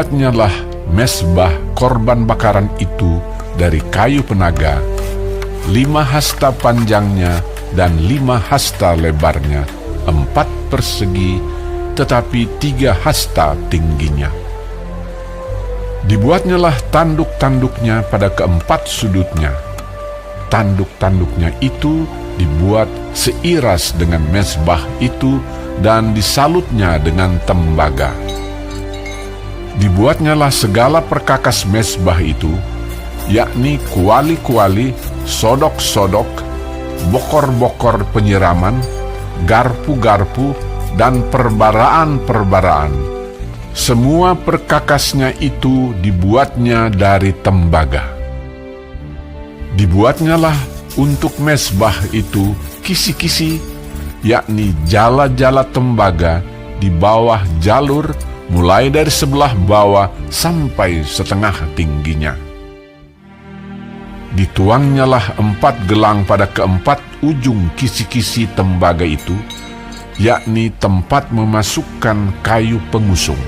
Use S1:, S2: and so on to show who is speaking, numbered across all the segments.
S1: Dibuatnyalah mezbah korban bakaran itu dari kayu penaga, 5 hasta panjangnya dan 5 hasta lebarnya, 4 persegi, tetapi 3 hasta tingginya. Dibuatnyalah tanduk-tanduknya pada keempat sudutnya. Tanduk-tanduknya itu dibuat seiras dengan mezbah itu dan disalutnya dengan tembaga. Dibuatnyalah segala perkakas mezbah itu, yakni kuali-kuali, sodok-sodok, bokor-bokor penyiraman, garpu-garpu, dan perbaraan-perbaraan. Semua perkakasnya itu dibuatnya dari tembaga. Dibuatnyalah untuk mezbah itu kisi-kisi, yakni jala-jala tembaga di bawah jalur, mulai dari sebelah bawah sampai setengah tingginya. Dituangnyalah 4 gelang pada keempat ujung kisi-kisi tembaga itu, yakni tempat memasukkan kayu pengusung.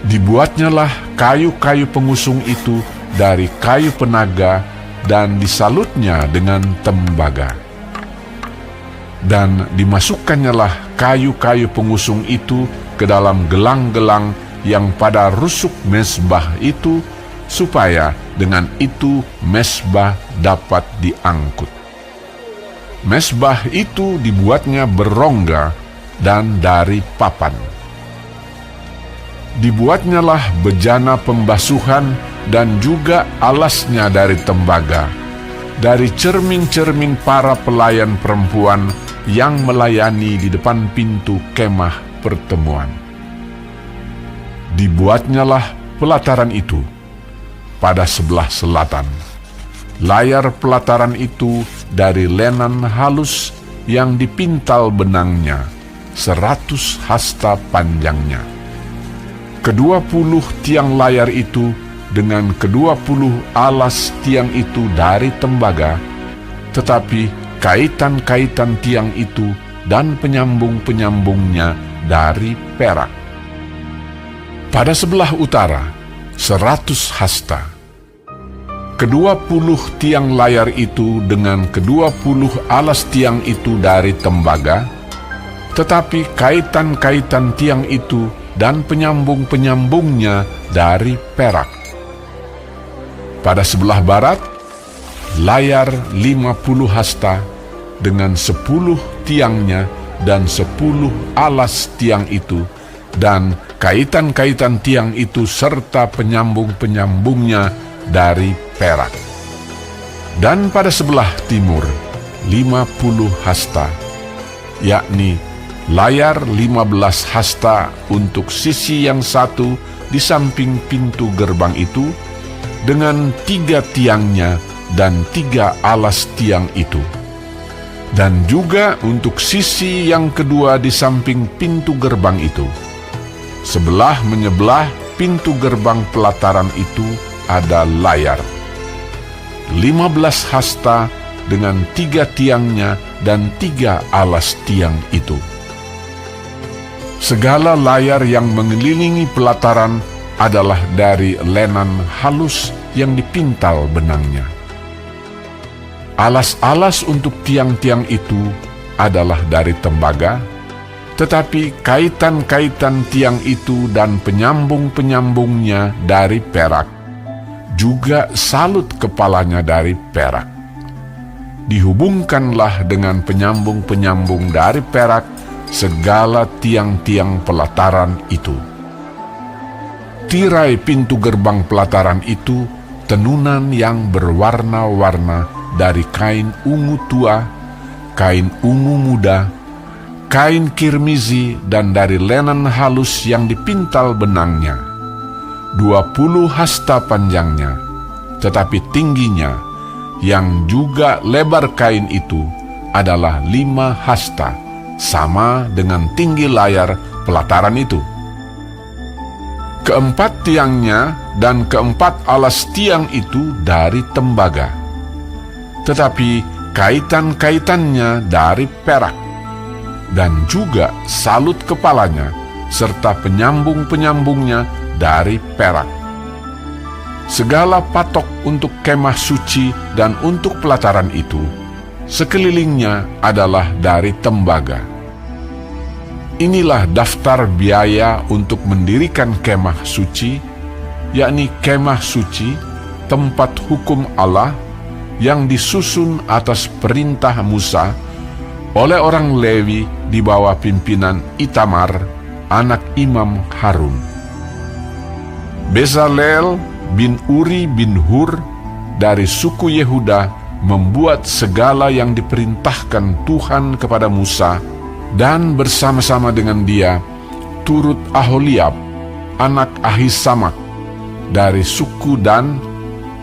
S1: Dibuatnyalah kayu-kayu pengusung itu dari kayu penaga dan disalutnya dengan tembaga. Dan dimasukkannya kayu-kayu pengusung itu ke dalam gelang-gelang yang pada rusuk mezbah itu, supaya dengan itu mezbah dapat diangkut. Mezbah itu dibuatnya berongga dan dari papan. Dibuatnyalah bejana pembasuhan dan juga alasnya dari tembaga, dari cermin-cermin para pelayan perempuan yang melayani di depan pintu kemah pertemuan. Dibuatnyalah pelataran itu pada sebelah selatan. Layar pelataran itu dari lenan halus yang dipintal benangnya, 100 hasta panjangnya. 20 tiang layar itu dengan 20 alas tiang itu dari tembaga, tetapi kaitan-kaitan tiang itu dan penyambung-penyambungnya dari perak. Pada sebelah utara 100 hasta. 20 tiang layar itu dengan 20 alas tiang itu dari tembaga, tetapi kaitan-kaitan tiang itu dan penyambung-penyambungnya dari perak. Pada sebelah barat, layar 50 hasta dengan 10 tiangnya dan 10 alas tiang itu, dan kaitan-kaitan tiang itu serta penyambung-penyambungnya dari perak. Dan pada sebelah timur, 50 hasta, yakni layar 15 hasta untuk sisi yang satu di samping pintu gerbang itu, dengan 3 tiangnya dan 3 alas tiang itu. Dan juga untuk sisi yang kedua di samping pintu gerbang itu. Sebelah menyebelah pintu gerbang pelataran itu ada layar 15 hasta dengan 3 tiangnya dan 3 alas tiang itu. Segala layar yang mengelilingi pelataran adalah dari lenan halus yang dipintal benangnya. Alas-alas untuk tiang-tiang itu adalah dari tembaga, tetapi kaitan-kaitan tiang itu dan penyambung-penyambungnya dari perak, juga salut kepalanya dari perak. Dihubungkanlah dengan penyambung-penyambung dari perak segala tiang-tiang pelataran itu. Tirai pintu gerbang pelataran itu tenunan yang berwarna-warna dari kain ungu tua, kain ungu muda, kain kirmizi, dan dari lenan halus yang dipintal benangnya. 20 hasta panjangnya, tetapi tingginya, yang juga lebar kain itu, adalah 5 hasta, sama dengan tinggi layar pelataran itu. Keempat tiangnya dan keempat alas tiang itu dari tembaga, tetapi kaitan-kaitannya dari perak, dan juga salut kepalanya serta penyambung-penyambungnya dari perak. Segala patok untuk kemah suci dan untuk pelataran itu, sekelilingnya adalah dari tembaga. Inilah daftar biaya untuk mendirikan kemah suci, yakni kemah suci, tempat hukum Allah, yang disusun atas perintah Musa oleh orang Lewi di bawah pimpinan Itamar, anak Imam Harun. Bezalel bin Uri bin Hur dari suku Yehuda membuat segala yang diperintahkan Tuhan kepada Musa, dan bersama-sama dengan dia turut Aholiab, anak Ahisamak dari suku Dan,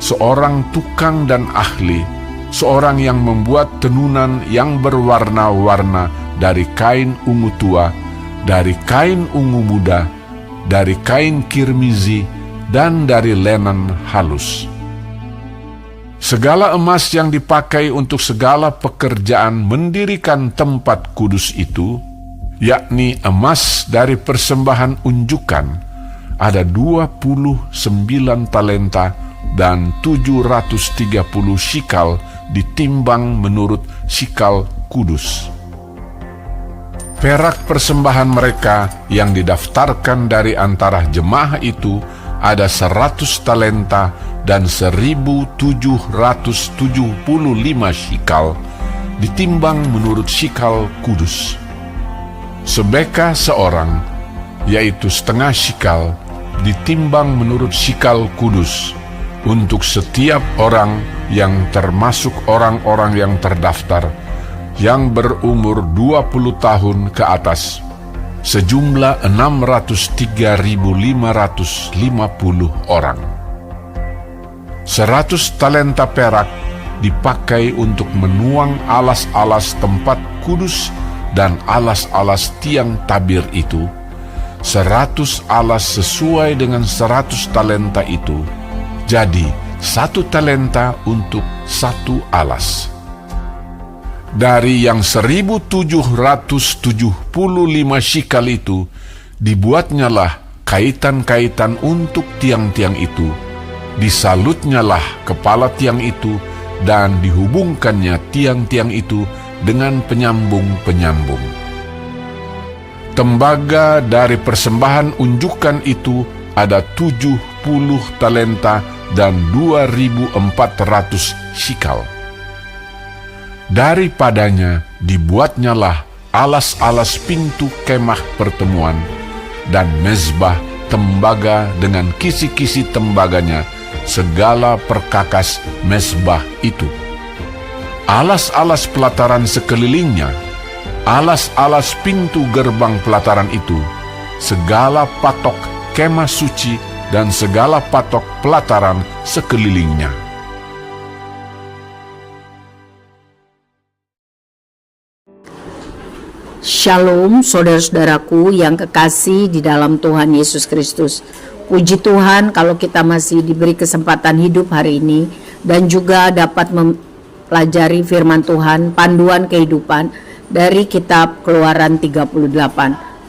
S1: seorang tukang dan ahli, seorang yang membuat tenunan yang berwarna-warna dari kain ungu tua, dari kain ungu muda, dari kain kirmizi, dan dari lenan halus. Segala emas yang dipakai untuk segala pekerjaan mendirikan tempat kudus itu, yakni emas dari persembahan unjukan, ada 29 talenta dan 730 shikal ditimbang menurut shikal kudus. Perak persembahan mereka yang didaftarkan dari antara jemaah itu ada 100 talenta dan 1.775 shikal ditimbang menurut shikal kudus. Sebeka seorang, yaitu setengah shikal, ditimbang menurut shikal kudus untuk setiap orang yang termasuk orang-orang yang terdaftar yang berumur 20 tahun ke atas, sejumlah 603.550 orang. 100 talenta perak dipakai untuk menuang alas-alas tempat kudus dan alas-alas tiang tabir itu. 100 alas sesuai dengan 100 talenta itu, jadi 1 talenta untuk 1 alas. Dari yang 1.775 shikal itu, dibuatnyalah kaitan-kaitan untuk tiang-tiang itu, disalutnyalah kepala tiang itu, dan dihubungkannya tiang-tiang itu dengan penyambung-penyambung. Tembaga dari persembahan unjukan itu ada 70 talenta dan 2.400 shikal. Daripadanya dibuatnyalah alas-alas pintu kemah pertemuan dan mezbah tembaga dengan kisi-kisi tembaganya, segala perkakas mezbah itu. Alas-alas pelataran sekelilingnya, alas-alas pintu gerbang pelataran itu, segala patok kemah suci dan segala patok pelataran sekelilingnya.
S2: Shalom saudara-saudaraku yang kekasih di dalam Tuhan Yesus Kristus. Puji Tuhan kalau kita masih diberi kesempatan hidup hari ini dan juga dapat mempelajari firman Tuhan, panduan kehidupan dari kitab Keluaran 38.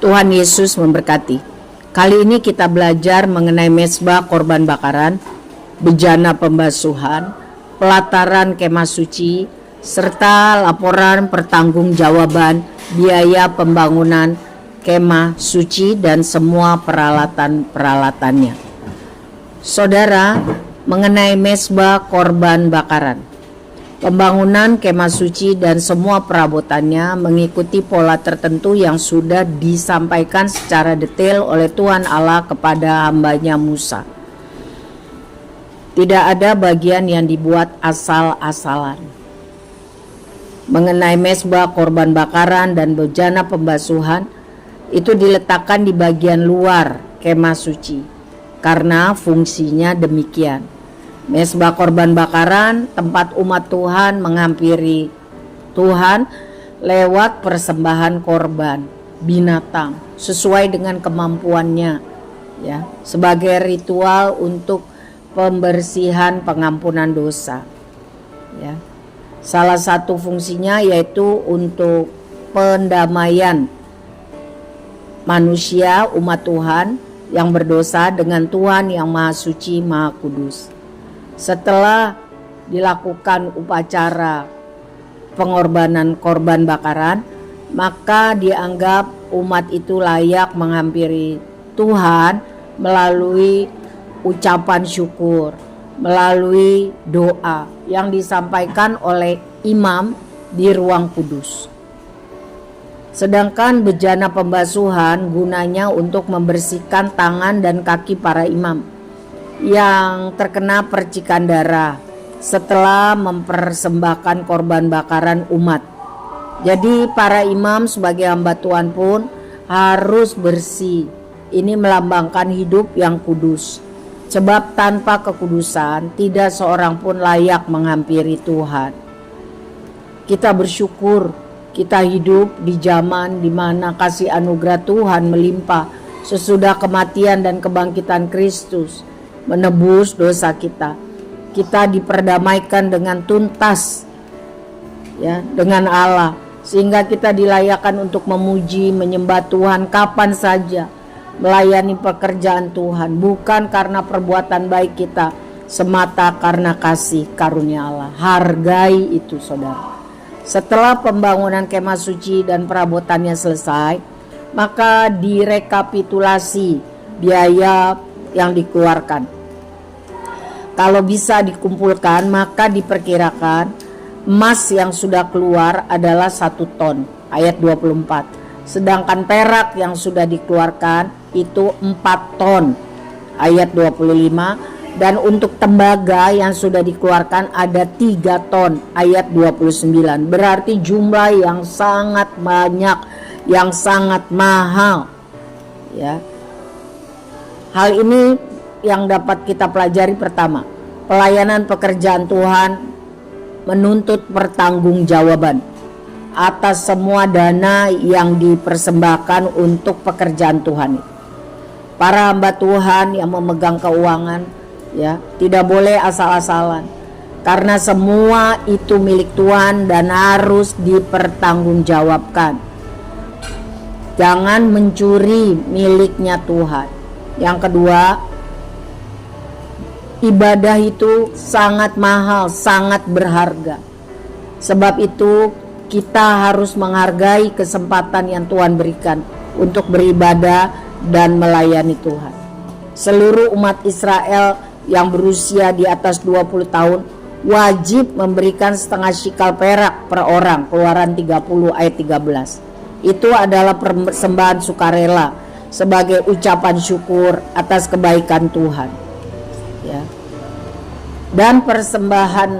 S2: Tuhan Yesus memberkati. Kali ini kita belajar mengenai mezbah korban bakaran, bejana pembasuhan, pelataran kemah suci, serta laporan pertanggungjawaban biaya pembangunan kemah suci dan semua peralatan-peralatannya. Saudara, mengenai mezbah korban bakaran, pembangunan kemah suci dan semua perabotannya mengikuti pola tertentu yang sudah disampaikan secara detail oleh Tuhan Allah kepada hambanya Musa. Tidak ada bagian yang dibuat asal-asalan. Mengenai mezbah korban bakaran dan bejana pembasuhan, itu diletakkan di bagian luar kemah suci karena fungsinya demikian. Mezbah korban bakaran, tempat umat Tuhan menghampiri Tuhan lewat persembahan korban binatang sesuai dengan kemampuannya, ya, sebagai ritual untuk pembersihan pengampunan dosa, ya. Salah satu fungsinya yaitu untuk pendamaian manusia, umat Tuhan, yang berdosa dengan Tuhan yang Maha Suci, Maha Kudus. Setelah dilakukan upacara pengorbanan korban bakaran, maka dianggap umat itu layak menghampiri Tuhan melalui ucapan syukur, melalui doa yang disampaikan oleh imam di ruang kudus. Sedangkan bejana pembasuhan gunanya untuk membersihkan tangan dan kaki para imam yang terkena percikan darah setelah mempersembahkan korban bakaran umat. Jadi para imam sebagai hamba Tuhan pun harus bersih. Ini melambangkan hidup yang kudus. Sebab tanpa kekudusan tidak seorang pun layak menghampiri Tuhan. Kita bersyukur kita hidup di zaman di mana kasih anugerah Tuhan melimpah sesudah kematian dan kebangkitan Kristus menebus dosa kita. Kita diperdamaikan dengan tuntas ya dengan Allah, sehingga kita dilayakkan untuk memuji, menyembah Tuhan kapan saja, melayani pekerjaan Tuhan, bukan karena perbuatan baik kita, semata karena kasih karunia Allah. Hargai itu, saudara. Setelah pembangunan kemah suci dan perabotannya selesai, maka direkapitulasi biaya yang dikeluarkan. Kalau bisa dikumpulkan, maka diperkirakan emas yang sudah keluar adalah 1 ton, ayat 24. Sedangkan perak yang sudah dikeluarkan itu 4 ton, ayat 25. Dan untuk tembaga yang sudah dikeluarkan ada 3 ton, ayat 29. Berarti jumlah yang sangat banyak, yang sangat mahal. Ya. Hal ini yang dapat kita pelajari. Pertama, pelayanan pekerjaan Tuhan menuntut pertanggungjawaban atas semua dana yang dipersembahkan untuk pekerjaan Tuhan. Para hamba Tuhan yang memegang keuangan ya, tidak boleh asal-asalan, karena semua itu milik Tuhan dan harus dipertanggungjawabkan. Jangan mencuri miliknya Tuhan. Yang kedua, ibadah itu sangat mahal, sangat berharga. Sebab itu kita harus menghargai kesempatan yang Tuhan berikan untuk beribadah dan melayani Tuhan. Seluruh umat Israel yang berusia di atas 20 tahun wajib memberikan setengah shikal perak per orang. Keluaran 30 ayat 13. Itu adalah persembahan sukarela sebagai ucapan syukur atas kebaikan Tuhan ya. Dan persembahan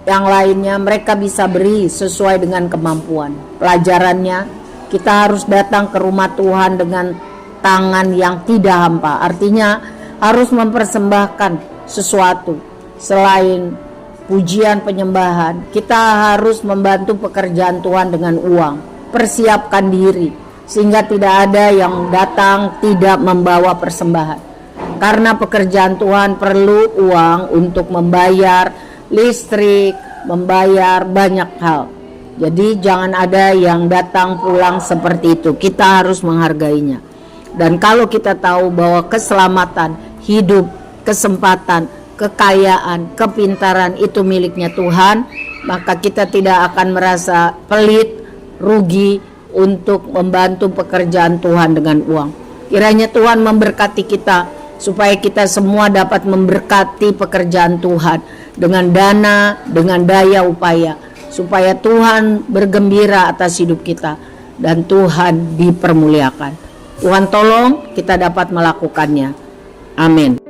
S2: yang lainnya mereka bisa beri sesuai dengan kemampuan. Pelajarannya, kita harus datang ke rumah Tuhan dengan tangan yang tidak hampa. Artinya harus mempersembahkan sesuatu selain pujian penyembahan. Kita harus membantu pekerjaan Tuhan dengan uang. Persiapkan diri sehingga tidak ada yang datang tidak membawa persembahan. Karena pekerjaan Tuhan perlu uang untuk membayar listrik, membayar banyak hal. Jadi jangan ada yang datang pulang seperti itu. Kita harus menghargainya. Dan kalau kita tahu bahwa keselamatan, hidup, kesempatan, kekayaan, kepintaran itu miliknya Tuhan, maka kita tidak akan merasa pelit, rugi untuk membantu pekerjaan Tuhan dengan uang. Kiranya Tuhan memberkati kita supaya kita semua dapat memberkati pekerjaan Tuhan dengan dana, dengan daya upaya, supaya Tuhan bergembira atas hidup kita dan Tuhan dipermuliakan. Tuhan tolong kita dapat melakukannya. Amin.